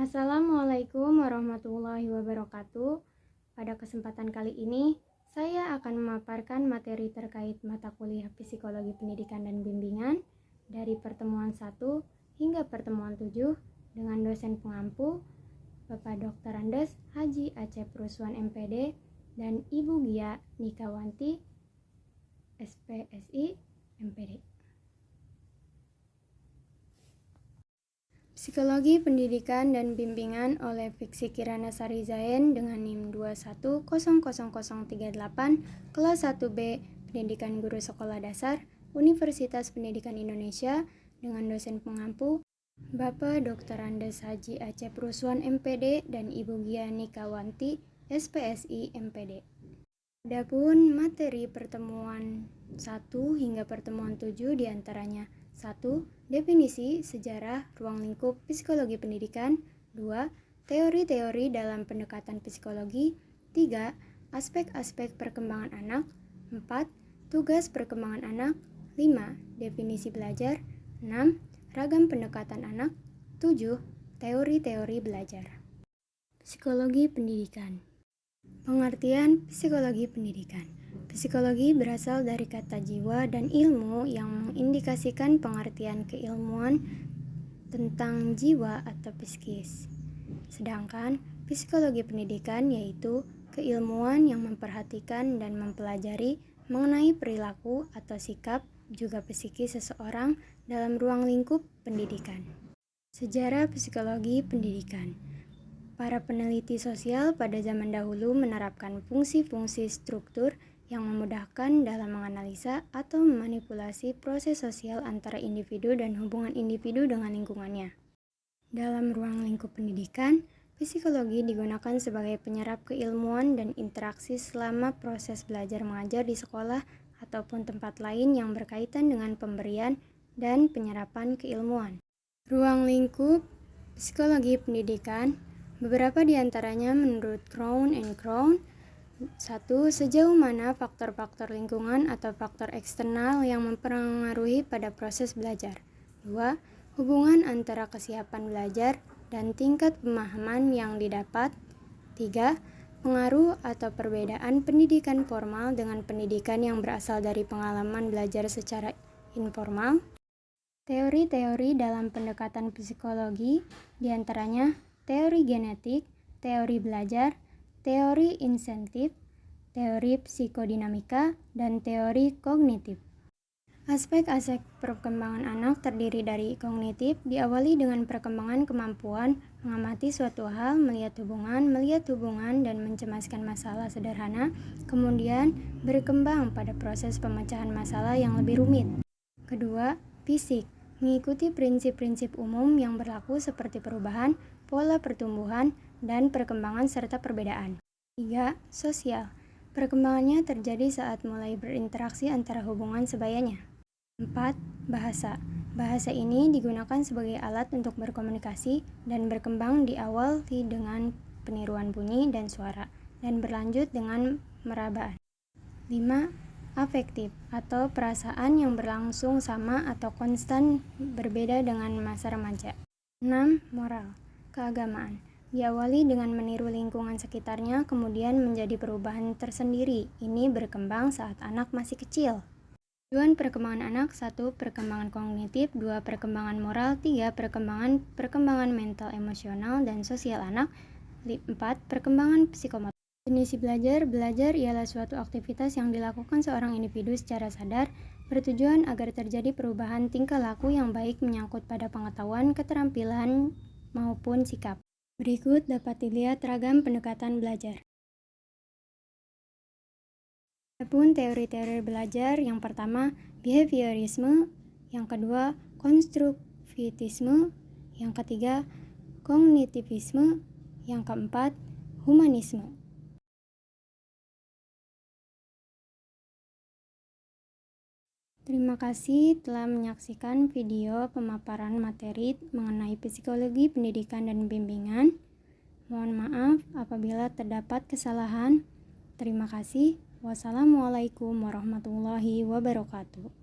Assalamualaikum warahmatullahi wabarakatuh. Pada kesempatan kali ini, saya akan memaparkan materi terkait mata kuliah Psikologi Pendidikan dan Bimbingan dari pertemuan 1 hingga pertemuan 7 dengan dosen pengampu Bapak Dr. Andes Haji Acep Ruswan MPD dan Ibu Gia Nikawanti SPSI MPD. Psikologi Pendidikan dan Bimbingan oleh Fiksi Kirana Sari Zain dengan NIM 2100038 kelas 1B Pendidikan Guru Sekolah Dasar Universitas Pendidikan Indonesia dengan dosen pengampu Bapak Dr. Andes Haji Acep Ruswan MPD dan Ibu Gia Nikawanti SPSI MPD. Adapun materi pertemuan 1 hingga pertemuan 7 diantaranya 1. Definisi, sejarah, ruang lingkup psikologi pendidikan. 2. Teori-teori dalam pendekatan psikologi. 3. Aspek-aspek perkembangan anak. 4. Tugas perkembangan anak. 5. Definisi belajar. 6. Ragam pendekatan anak. 7. Teori-teori belajar. Psikologi pendidikan. Pengertian psikologi pendidikan. Psikologi berasal dari kata jiwa dan ilmu yang mengindikasikan pengertian keilmuan tentang jiwa atau psikis. Sedangkan psikologi pendidikan yaitu keilmuan yang memperhatikan dan mempelajari mengenai perilaku atau sikap juga psikis seseorang dalam ruang lingkup pendidikan. Sejarah psikologi pendidikan. Para peneliti sosial pada zaman dahulu menerapkan fungsi-fungsi struktur yang memudahkan dalam menganalisa atau memanipulasi proses sosial antara individu dan hubungan individu dengan lingkungannya. Dalam ruang lingkup pendidikan, psikologi digunakan sebagai penyerap keilmuan dan interaksi selama proses belajar mengajar di sekolah ataupun tempat lain yang berkaitan dengan pemberian dan penyerapan keilmuan. Ruang lingkup psikologi pendidikan, beberapa di antaranya menurut Crown and Crown. 1. Sejauh mana faktor-faktor lingkungan atau faktor eksternal yang mempengaruhi pada proses belajar. 2. Hubungan antara kesiapan belajar dan tingkat pemahaman yang didapat. 3. Pengaruh atau perbedaan pendidikan formal dengan pendidikan yang berasal dari pengalaman belajar secara informal. Teori-teori dalam pendekatan psikologi, diantaranya teori genetik, teori belajar, teori insentif, teori psikodinamika, dan teori kognitif. Aspek-aspek perkembangan anak terdiri dari kognitif, diawali dengan perkembangan kemampuan mengamati suatu hal, melihat hubungan, dan mencemaskan masalah sederhana, kemudian berkembang pada proses pemecahan masalah yang lebih rumit. Kedua, fisik, mengikuti prinsip-prinsip umum yang berlaku seperti perubahan, pola pertumbuhan, dan perkembangan serta perbedaan. 3. Sosial. Perkembangannya terjadi saat mulai berinteraksi antara hubungan sebayanya. 4. Bahasa. Bahasa ini digunakan sebagai alat untuk berkomunikasi dan berkembang diawali dengan peniruan bunyi dan suara dan berlanjut dengan merabaan. 5. Afektif atau perasaan yang berlangsung sama atau konstan berbeda dengan masa remaja. 6. Moral. Keagamaan. Diawali dengan meniru lingkungan sekitarnya, kemudian menjadi perubahan tersendiri. Ini berkembang saat anak masih kecil. Tujuan perkembangan anak. 1. Perkembangan kognitif. 2. Perkembangan moral. 3. Perkembangan mental, emosional, dan sosial anak. 4. Perkembangan psikomotor. Definisi belajar. Belajar ialah suatu aktivitas yang dilakukan seorang individu secara sadar, bertujuan agar terjadi perubahan tingkah laku yang baik menyangkut pada pengetahuan, keterampilan, maupun sikap. Berikut dapat dilihat ragam pendekatan belajar. Adapun teori-teori belajar, yang pertama behaviorisme, yang kedua konstruktivisme, yang ketiga kognitivisme, yang keempat humanisme. Terima kasih telah menyaksikan video pemaparan materi mengenai psikologi pendidikan dan bimbingan. Mohon maaf apabila terdapat kesalahan. Terima kasih. Wassalamualaikum warahmatullahi wabarakatuh.